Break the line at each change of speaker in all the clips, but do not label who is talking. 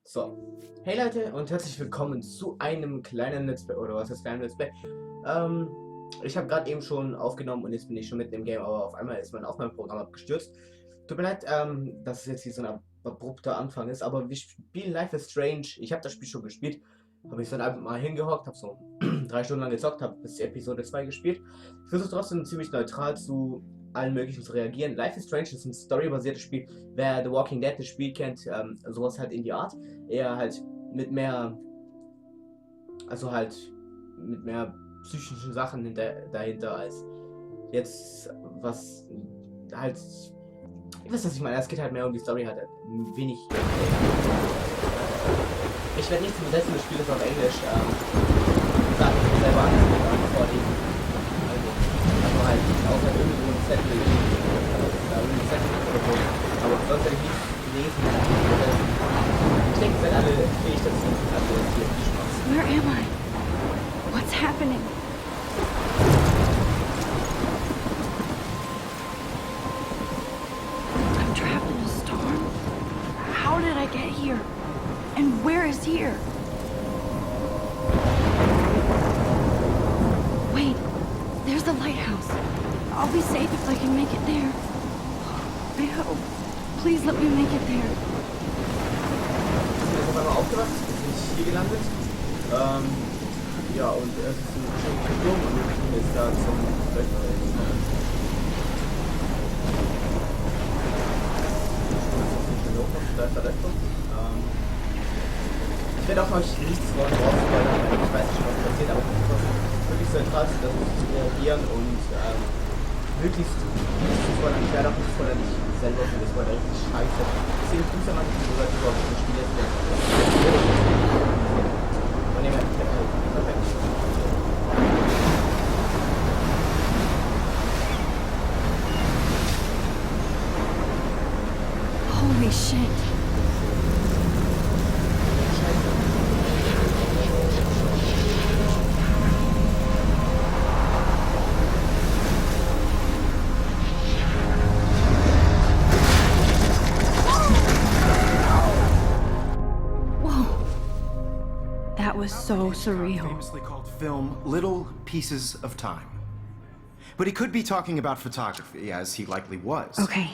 So, hey Leute und herzlich willkommen zu einem kleinen Let's Play, oder was heißt kleinen Let's Play? Ich habe gerade eben schon aufgenommen und jetzt bin ich schon mitten im Game, aber auf einmal ist mein Aufnahmeprogramm abgestürzt. Tut mir leid, dass es jetzt hier so ein abrupter Anfang ist, aber wir spielen Life is Strange. Ich habe das Spiel schon gespielt, habe mich dann einfach mal hingehockt, habe so 3 Stunden lang gezockt, habe bis Episode 2 gespielt. Ich versuche trotzdem ziemlich neutral zu allen möglichen zu reagieren. Life is Strange ist ein storybasiertes Spiel. Wer The Walking Dead das Spiel kennt, sowas halt in die Art. Eher halt mit mehr, also halt mit mehr psychischen Sachen dahinter als jetzt was halt, ihr wisst, was ich meine. Es geht halt mehr um die Story, halt wenig. Ich werde nichts übersetzen, das Spiel ist auf Englisch. Sag ich mir selber an, vorlesen. Also halt außer irgendwo ein Zettel, oder so. Aber sonst hätte ich nichts gelesen. Ich denke, wir sind alle fähig dazu. Also hier viel Spaß.
Where am I? What's happening? I'm trapped in a storm? How did I get here? And where is here? Wait, there's the lighthouse. I'll be safe if I can make it there. I hope. Please let me make it there.
Wir sind auf einmal aufgewacht, wir sind hier gelandet. Ja, und es ist ein bestimmter Sturm und wir sind jetzt da zum Löcher. Ich werde auch euch nichts von rausfallen, weil ich weiß nicht, was passiert, aber ich versuche wirklich so zentral zu reagieren und möglichst nichts zu spoilern. Ich werde auch nicht spoilern, ich selber finde das Spoiler richtig scheiße. Deswegen grüße an die Leute, die überhaupt das Spiel jetzt von dem her, perfekt.
Holy shit. That was so surreal.
Famously called film Little Pieces of Time. But he could be talking about photography, as he likely was.
Okay,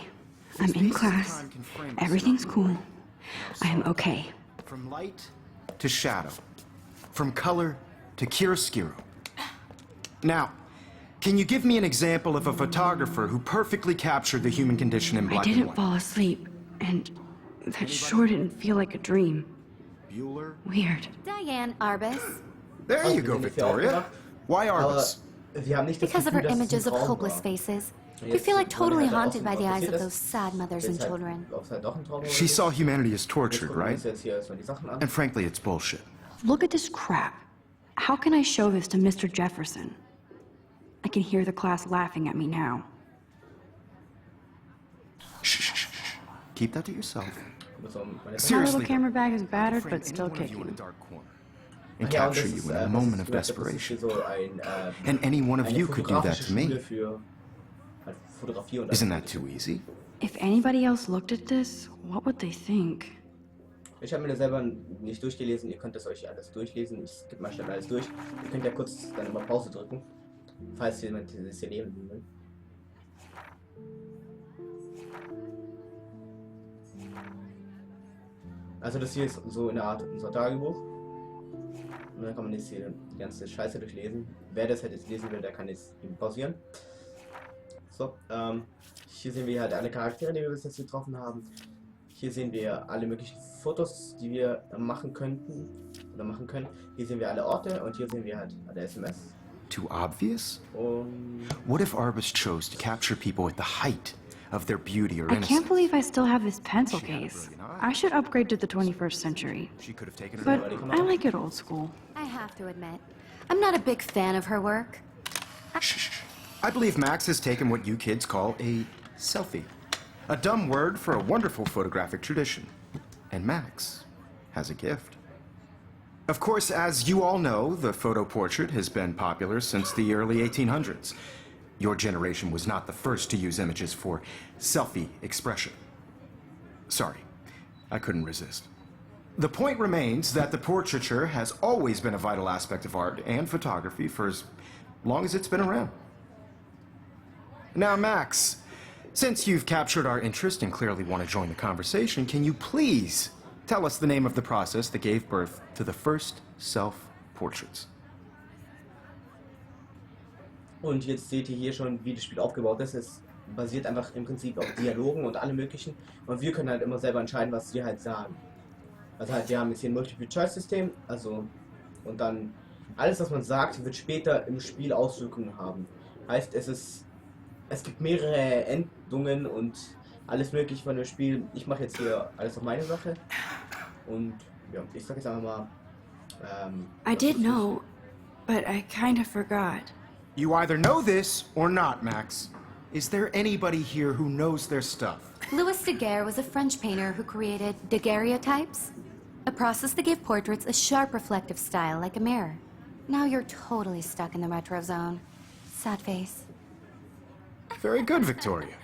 I'm in class. Everything's cool. I'm okay.
From light to shadow. From color to chiaroscuro. Now, can you give me an example of a photographer who perfectly captured the human condition in
I
black and
didn't
white?
fall asleep, and that sure didn't feel like a dream.
Bueller?
Weird.
Diane Arbus.
There you go, Victoria. Why Arbus?
Because of her images of hopeless faces. We feel like totally haunted by the eyes of those sad mothers and children.
She saw humanity as tortured, right? And frankly, it's bullshit.
Look at this crap. How can I show this to Mr. Jefferson? I can hear the class laughing at me now.
Shh, shh, shh. Keep that to yourself.
My
Seriously,
little camera bag is battered,
frame
but still
any one of you in a
kicking.
dark corner and capture you in a moment of desperation. And any one of you could do that to me. Isn't that too easy?
If anybody else looked at this, what would they think?
Ich habe mir das selber nicht durchgelesen, ihr könnt das euch alles durchlesen, ich skippe mal schnell alles durch. Ihr könnt ja kurz dann immer Pause drücken, falls jemand das hier lesen will. Also das hier ist so in der Art unser Tagebuch. Und dann kann man jetzt hier die ganze Scheiße durchlesen. Wer das halt jetzt lesen will, der kann jetzt eben pausieren. So, hier sehen wir halt alle Charaktere, die wir bis jetzt getroffen haben. Hier sehen wir alle möglichen Fotos, die wir machen könnten oder machen können. Hier sehen wir alle Orte und hier sehen wir halt alle SMS.
Too obvious?
Und
What if Arbus chose to capture people at the height of their beauty or
I
innocence?
can't believe I still have this pencil case. I should upgrade to the 21st century.
She could have taken it
But
away.
I like it old school.
I have to admit, I'm not a big fan of her work.
Shh, shh, shh. I believe Max has taken what you kids call a selfie. A dumb word for a wonderful photographic tradition. And Max has a gift. Of course, as you all know, the photo portrait has been popular since the early 1800s. Your generation was not the first to use images for selfie expression. Sorry, I couldn't resist. The point remains that the portraiture has always been a vital aspect of art and photography for as long as it's been around. Now, Max, since you've captured our interest and clearly want to join the conversation, can you please tell us the name of the process that gave birth to the first self-portraits?
Und jetzt seht ihr hier schon, wie das Spiel aufgebaut ist. Es basiert einfach im Prinzip auf Dialogen und alle möglichen. Und wir können halt immer selber entscheiden, was wir halt sagen. Also halt, wir haben jetzt hier ein Multiple-Choice-System, also und dann alles, was man sagt, wird später im Spiel Auswirkungen haben. Heißt, es gibt mehrere Endungen und alles mögliche von dem Spiel. Ich mache jetzt hier alles auf meine Sache und ja, ich sag jetzt einfach mal.
I did know, but I kind of forgot.
You either know this or not, Max. Is there anybody here who knows their stuff?
Louis Daguerre was a French painter who created daguerreotypes, a process that gave portraits a sharp reflective style like a mirror. Now you're totally stuck in the retro zone. Sad face.
Very good, Victoria.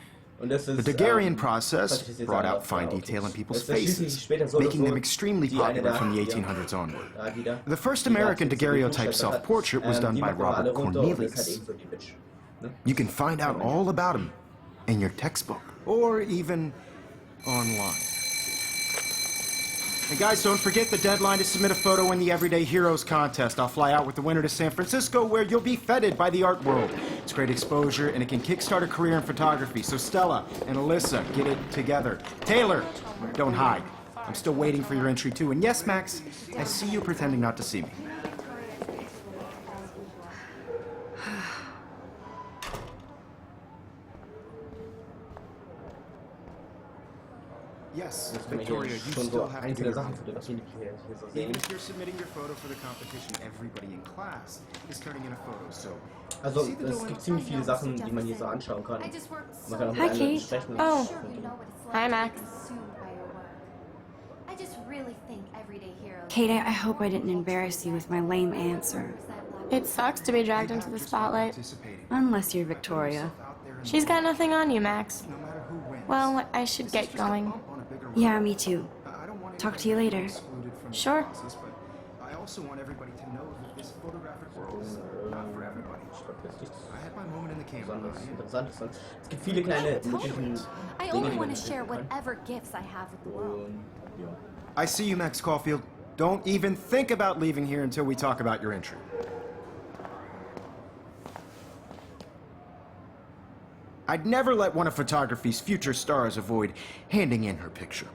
Und das ist,
The Daguerrean process brought out fine detail in people's faces, making them extremely popular from the 1800s onward. The first American daguerreotype self-portrait was done by Robert Cornelius. You can find out all about him in your textbook, or even online. And guys, don't forget the deadline to submit a photo in the Everyday Heroes contest. I'll fly out with the winner to San Francisco, where you'll be feted by the art world. It's great exposure, and it can kickstart a career in photography. So Stella and Alyssa, get it together. Taylor, don't hide. I'm still waiting for your entry, too. And yes, Max, I see you pretending not to see me. Yes, Victoria, you still have to do your homework. Even if you're submitting your photo for the competition, everybody in class is turning in a photo, so...
Also, es gibt ziemlich viele Sachen, die man hier so anschauen kann. Man kann auch mit
Hi,
anderen
Kate.
sprechen.
Oh. Hi, Max.
I just really think everyday heroes.
Kate, I hope I didn't embarrass you with my lame answer.
It sucks to be dragged into the spotlight.
Unless you're Victoria.
She's got nothing on you, Max.
No matter who wins,
Well, I should get going.
Yeah, me too. Talk to you later.
Sure.
I also want everybody to know that this photographic world is not for everybody. I had my moment in the camera.
Interessant ist. Es gibt viele kleine möglichen
I
Dinge,
only
die man
want to share
entdecken kann.
whatever gifts I have with the world.
Und, ja.
I see you, Max Caulfield. Don't even think about leaving here until we talk about your entry. I'd never let one of photography's future stars avoid handing in her picture.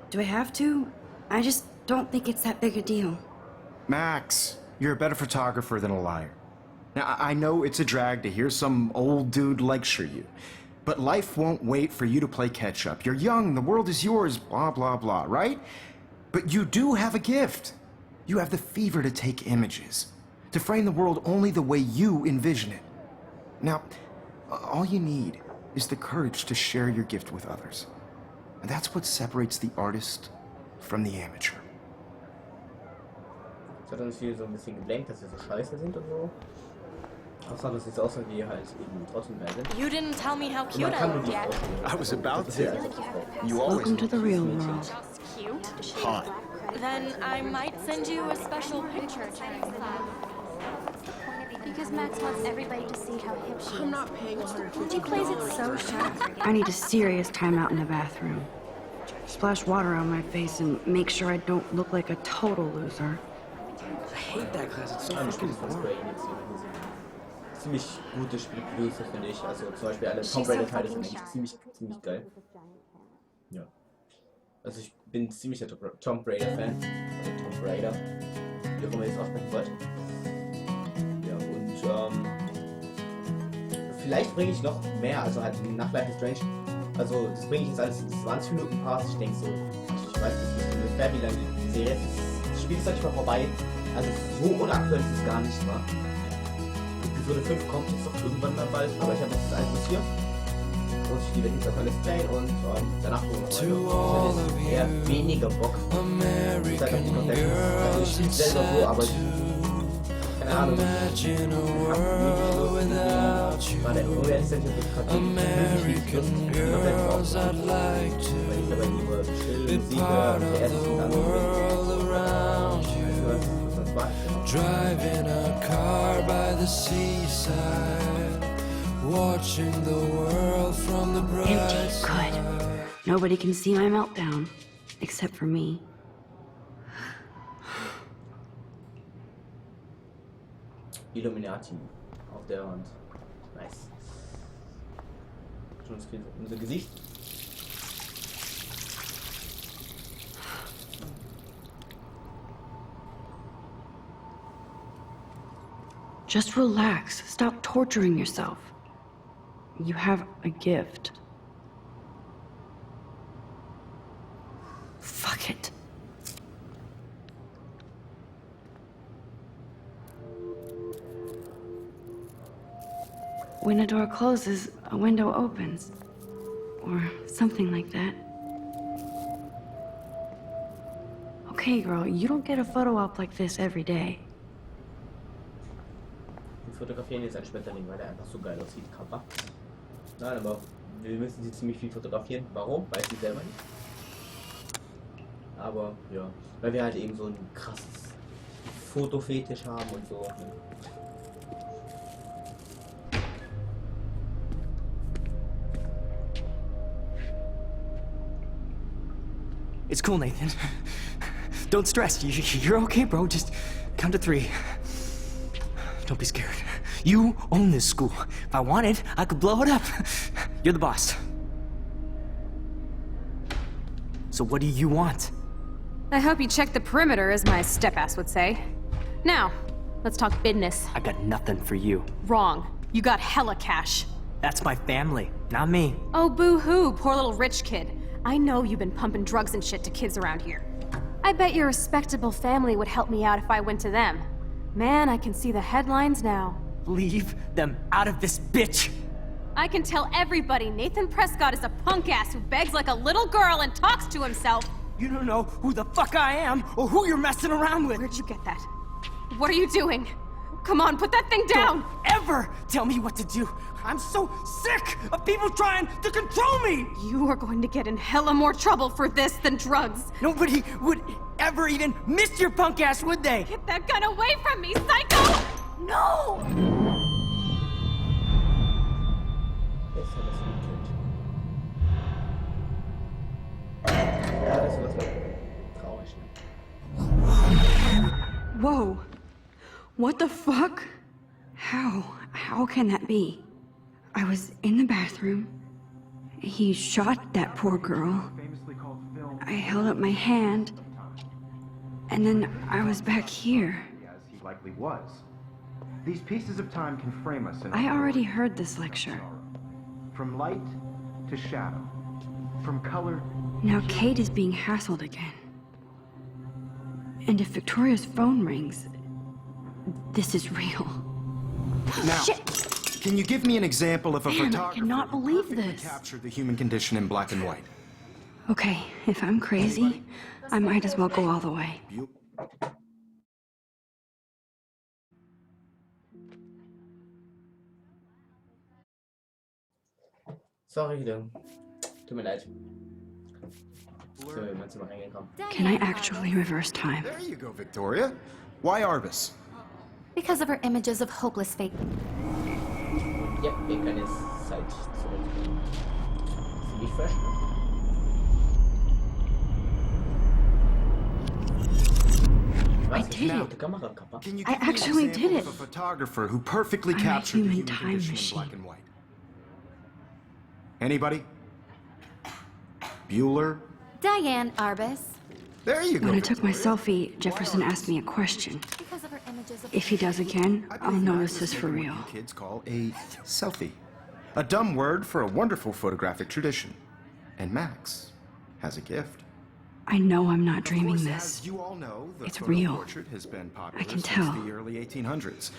Do I have to? I just don't think it's that big a deal.
Max, you're a better photographer than a liar. Now, I know it's a drag to hear some old dude lecture you, but life won't wait for you to play catch-up. You're young, the world is yours, blah, blah, blah, right? But you do have a gift. You have the fever to take images, to frame the world only the way you envision it. Now, all you need is the courage to share your gift with others. And that's what separates the artist from the amateur.
Es hat uns hier so ein bisschen geblenkt, dass wir so scheiße sind und so. Außer dass es aussieht, wie halt eben trotzdem geil sind.
You didn't tell me how
Und
cute
man
I
kann nur
looked
die
yet.
I was about
Das
to.
ist einfach so.
You always
Welcome to the real
Mädchen.
world.
Just cute?
hot.
Then I might send you a special picture.
Because Max wants everybody to see how hip she is.
I'm not paying $150.
She plays it so sharp.
I need a serious timeout in the bathroom. Splash water on my face and make sure I don't look like a total loser.
I hate that class. It's so
Ein Spiel
fucking
von
boring.
Square Enix. Ziemlich gute Spielgröße, finde ich. Also zum Beispiel alle Tomb Raider Teile sind eigentlich ziemlich geil. Ja. Also ich bin ziemlicher Tomb Raider Fan. Also Tomb Raider. Wie auch immer ihr es aussprechen wollt. Ja, und vielleicht bringe ich noch mehr, also halt nach Life is Strange. Also das bringe ich jetzt alles in 20 Minuten Pass. Ich denke so, ich weiß nicht ungefähr wie lange die Serie ist. Das Spiel ist halt mal vorbei. Also so unaktuell ist es gar nicht, wa? Episode 5 kommt jetzt doch irgendwann mal bald, aber ich habe jetzt alles hier. Und ich liebe jetzt auf LetsPlay und danach gucken wir weiter. Ich hätte eher weniger Bock. Zeit auf die Content. Also ich spiele selber so, aber ich, keine Ahnung. Warte, um ehrlich zu sein, ich hab gerade nicht Lust, die komplett aufzunehmen. Weil ich dabei nur chill Musik höre, der erste und dann was war ich denn?
Driving a car by the seaside, watching the world from the bright
Empty.
side.
Good. Nobody can see my meltdown. Except for me.
Illuminati auf der Wand. Nice. Schon unser Gesicht.
Just relax. Stop torturing yourself. You have a gift. Fuck it. When a door closes, a window opens. Or something like that. Okay, girl, you don't get a photo op like this every day.
Wir fotografieren jetzt einen Schmetterling, weil der einfach so geil aussieht, Kappa. Nein, aber wir müssen sie ziemlich viel fotografieren. Warum? Weiß ich selber nicht. Aber ja, weil wir halt eben so ein krasses Fotofetisch haben und so.
It's cool, Nathan. Don't stress. You're okay, bro. Just count to 3. Don't be scared. You own this school. If I wanted, I could blow it up. You're the boss. So what do you want?
I hope you checked the perimeter, as my step-ass would say. Now, let's talk business.
I got nothing for you.
Wrong. You got hella cash.
That's my family, not me.
Oh, boo-hoo, poor little rich kid. I know you've been pumping drugs and shit to kids around here. I bet your respectable family would help me out if I went to them. Man, I can see the headlines now.
Leave them out of this bitch!
I can tell everybody Nathan Prescott is a punk-ass who begs like a little girl and talks to himself.
You don't know who the fuck I am or who you're messing around with.
Where'd you get that? What are you doing? Come on, put that thing down!
Don't ever tell me what to do. I'm so sick of people trying to control me!
You are going to get in hella more trouble for this than drugs.
Nobody would ever even miss your punk ass, would they?
Get that gun away from me, psycho! No!
Besser das gekillt. Ja, das wird traurig.
Whoa. What the fuck? How can that be? I was in the bathroom. He shot that poor girl. I held up my hand. And then I was back here.
As he likely was. These pieces of time can frame us in
I already heard this lecture.
from light to shadow, from color.
Now Kate is being hassled again. And if Victoria's phone rings, this is real.
Now,
Shit!
can you give me an example of a
Man, I
photographer
cannot
who
believe
perfectly
this.
captured the human condition in black and white?
Okay, if I'm crazy, I might as well go all the way.
Sorry, dann. Tut mir leid. So, in mein Zimmer reingekommen.
Can I actually reverse time?
There you go, Victoria. Why Arbus?
Because of her images of hopeless fate.
Ja, wir können jetzt Zeit zurück. Ziemlich fresh.
I did
Now,
it.
die Kamera, Kappa.
Can you
I
give me an
actually
example
did
of
it.
a photographer who perfectly
I'm a
captured the
human
human
time
condition
machine.
in black and white? Anybody? Bueller?
Diane Arbus.
There you go.
When I took my
Victoria.
selfie, Jefferson asked me a question.
Because of her images of
If he does again,
I
I'll
believe
know
Max
this
has
is for
taken
real.
what you kids call a selfie. A dumb word for a wonderful photographic tradition. And Max has a gift.
I know I'm not
Of
dreaming
course,
this.
as you all know, the
It's
photo
real.
portrait has been popular
I can
since
tell.
the early 1800s.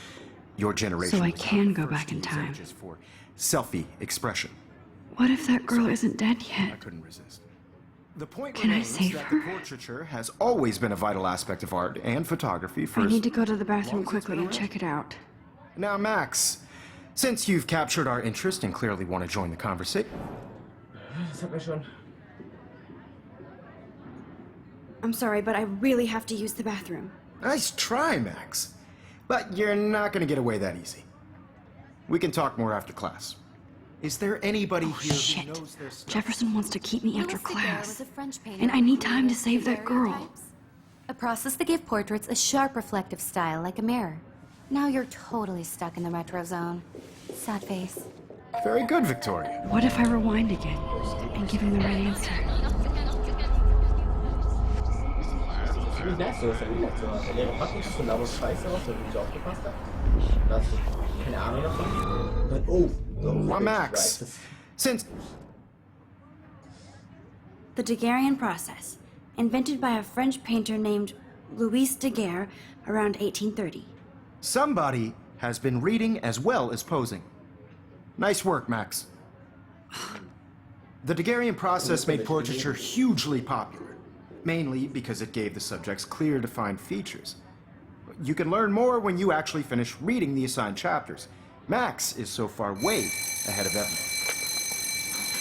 Your generation
So I
was not
can
the
go
first
back
to
in
use
time.
images for selfie expression.
What if that girl isn't dead
I
yet?
couldn't resist. The point
Can I
remains
save
that
her?
the portraiture has always been a vital aspect of art and photography for
I
as
need to go to the bathroom
long as it's
quickly
been
and check it out.
Now, Max, Since you've captured our interest and clearly want to join the conversation.
Das hat mir schon.
I'm sorry, but I really have to use the bathroom.
Nice try, Max. But you're not going to get away that easy. We can talk more after class. Is there anybody here
Shit.
who knows their stuff?
Jefferson wants to keep me after
Louis Daguerre
class.
was a French painter
And I
who
need time to
created
save that girl.
daguerreotypes, a process that gave portraits a sharp reflective style like a mirror. Now you're totally stuck in the retro zone. Sad face.
Very good, Victoria.
What if I rewind again and give him the right answer?
Wie nice, so dass er wieder so hat. Der Lehrer fragt mich von Labos Scheiße raus, weil du nicht aufgepasst hast. Da hast du keine Ahnung davon. Dann, oh, so.
Well, Max, since
The Daguerrean process, invented by a French painter named Louis Daguerre around 1830.
somebody has been reading as well as posing. Nice work, Max. The Daguerrean process made portraiture hugely popular, mainly because it gave the subjects clear, defined features. You can learn more when you actually finish reading the assigned chapters. Max is so far way ahead of everyone.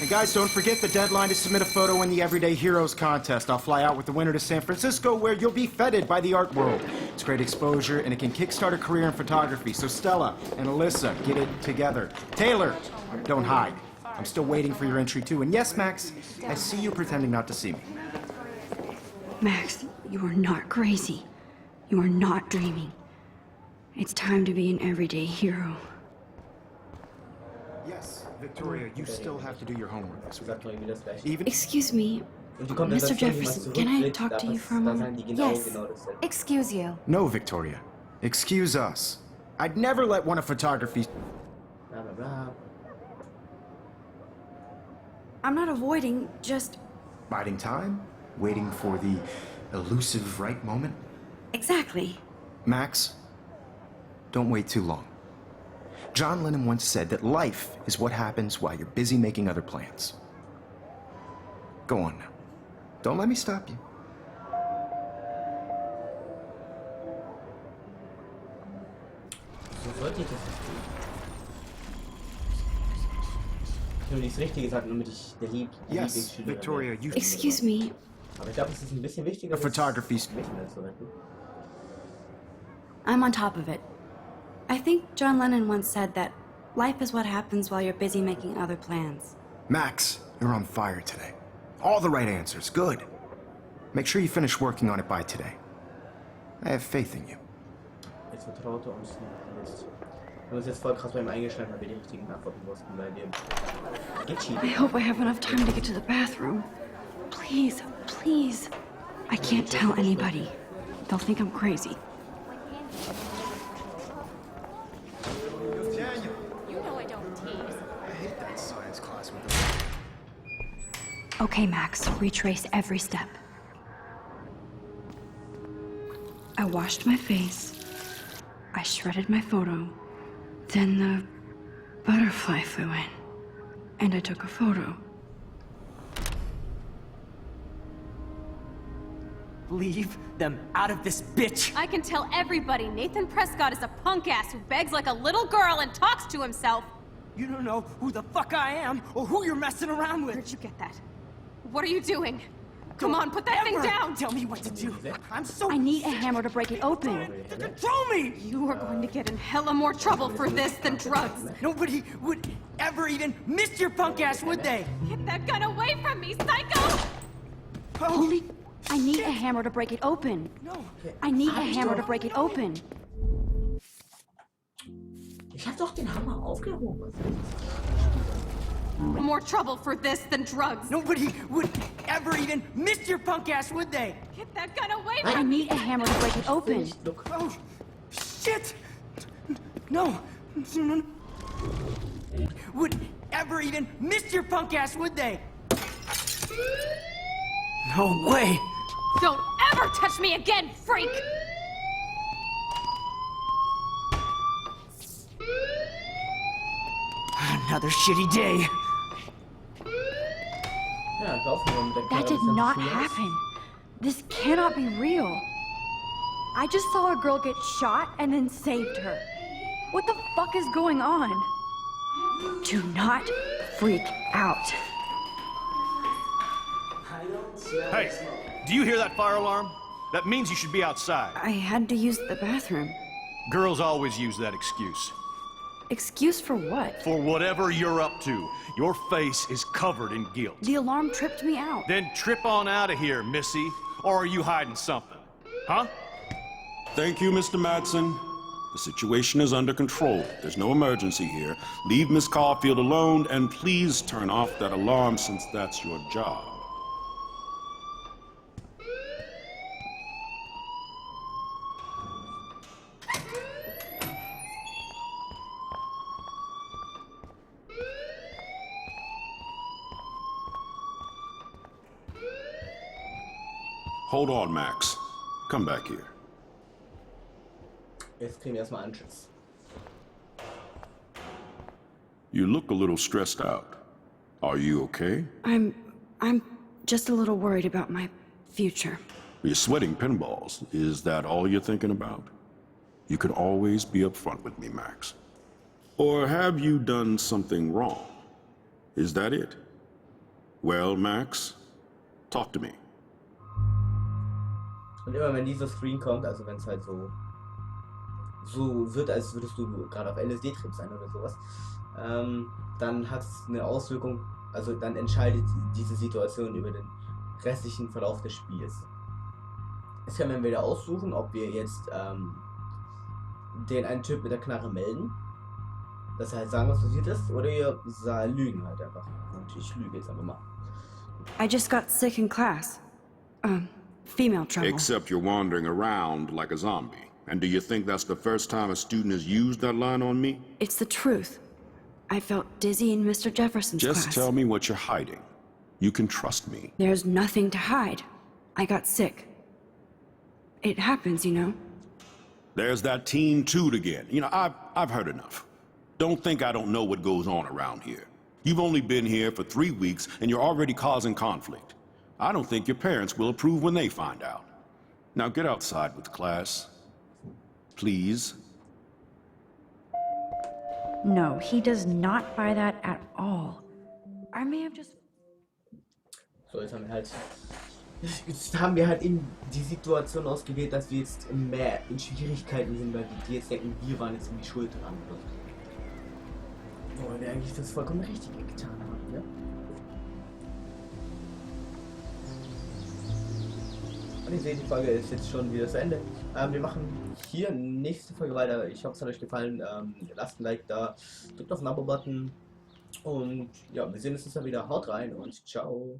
And guys, don't forget the deadline to submit a photo in the Everyday Heroes contest. I'll fly out with the winner to San Francisco, where you'll be feted by the art world. It's great exposure, and it can kickstart a career in photography. So Stella and Alyssa, get it together. Taylor, don't hide. I'm still waiting for your entry too. And yes, Max, I see you pretending not to see me.
Max, you are not crazy. You are not dreaming. It's time to be an everyday hero.
Yes, Victoria, you still have to do your homework this week.
Sagt mal irgendwie das Gleiche.
Even
Excuse me,
Und die kommt dann
Mr.
dazu, wie man
Jefferson, can I
zurückblickt,
talk to you for a
da
moment?
sagen die genau
Yes.
dasselbe.
Excuse you.
No, Victoria. Excuse us. I'd never let one of photography's...
Bla bla bla.
I'm not avoiding, just...
biding time? Waiting for the elusive right moment?
Exactly.
Max, don't wait too long. John Lennon once said that life is what happens while you're busy making other plans. Go on now. Don't let me stop you.
So sollte ich das nicht tun. Ich habe nur das Richtige gesagt, damit ich der
Yes,
Lieblingsschüler
Victoria,
werde.
you...
Excuse me,
Aber ich glaube, es ist ein bisschen wichtiger,
Photography's-
mich zu retten.
I'm on top of it. I think John Lennon once said that life is what happens while you're busy making other plans.
Max, you're on fire today. All the right answers. Good. Make sure you finish working on it by today. I have faith in you.
Jetzt vertraute uns nicht. Wir haben uns jetzt voll krass beim Eingeschaltet, weil wir die richtigen Antworten wussten, weil wir
I
gecheatet.
hope I have enough time to get to the bathroom. Please, please. I can't tell anybody. They'll think I'm crazy.
You know I don't tease.
I hate that science class with
Okay, Max, retrace every step. I washed my face. I shredded my photo. Then the butterfly flew in. And I took a photo.
Leave them out of this bitch!
I can tell everybody Nathan Prescott is a punk ass who begs like a little girl and talks to himself.
You don't know who the fuck I am or who you're messing around with.
Where'd you get that? What are you doing? Come on, put that thing
Ever
down!
Tell me what to do. I'm so
I need a hammer to break it open.
to control me.
You are going to get in hella more trouble for this than drugs.
Nobody would ever even miss your punk ass, would they?
Get that gun away from me, psycho!
Holy... I need a hammer to break it open.
No.
I need a hammer to break it open.
Ich hab doch den Hammer aufgehoben.
More trouble for this than drugs.
Nobody would ever even miss your punk ass, would they?
Get that gun away
I
from me!
need a hammer to break it open.
Look.
Oh, shit! No. No. Would ever even miss your punk ass, would they? No way!
Don't ever touch me again, freak!
Another shitty day.
Ja, laufen wir mit der
That
Karre
did
bis
not
ans Ziel.
happen. This cannot be real. I just saw a girl get shot and then saved her. What the fuck is going on? Do not freak out.
Hey, do you hear that fire alarm? That means you should be outside.
I had to use the bathroom.
Girls always use that excuse.
Excuse for what?
For whatever you're up to. Your face is covered in guilt.
The alarm tripped me out.
Then trip on out of here, Missy. Or are you hiding something? Huh?
Thank you, Mr. Madsen. The situation is under control. There's no emergency here. Leave Miss Caulfield alone, and please turn off that alarm since that's your job. Hold on, Max. Come back here.
Jetzt kriegen wir erstmal Anschiss.
You look a little stressed out. Are you okay?
I'm just a little worried about my future.
You're sweating pinballs. Is that all you're thinking about? You can always be upfront with me, Max. Or have you done something wrong? Is that it? Well, Max, talk to me.
Und immer wenn dieser Screen kommt, also wenn es halt so wird, als würdest du gerade auf LSD-Trip sein oder sowas, dann hat es eine Auswirkung, also dann entscheidet diese Situation über den restlichen Verlauf des Spiels. Jetzt können wir wieder aussuchen, ob wir jetzt den einen Typ mit der Knarre melden, dass er halt sagen, was passiert ist, oder wir lügen halt einfach. Und ich lüge jetzt einfach mal.
I just got sick in class. Female trouble.
Except you're wandering around like a zombie. And do you think that's the first time a student has used that line on me?
It's the truth. I felt dizzy in Mr. Jefferson's class.
Just tell me what you're hiding. You can trust me.
There's nothing to hide. I got sick. It happens, you know.
There's that teen toot again. You know, I've heard enough. Don't think I don't know what goes on around here. You've only been here for 3 weeks and you're already causing conflict. I don't think your parents will approve when they find out. Now get outside with class. Please.
No, he does not buy that at all. I may have just...
So, jetzt haben wir halt eben die Situation ausgewählt, dass wir jetzt mehr in Schwierigkeiten sind, weil die jetzt denken, wir waren jetzt irgendwie schuld dran. Wo wir eigentlich das vollkommen Richtige getan haben, ne? Und ihr seht, die Folge ist jetzt schon wieder zu Ende. Wir machen hier nächste Folge weiter. Ich hoffe, es hat euch gefallen. Lasst ein Like da, drückt auf den Abo-Button. Und ja, wir sehen uns dann wieder. Haut rein und ciao.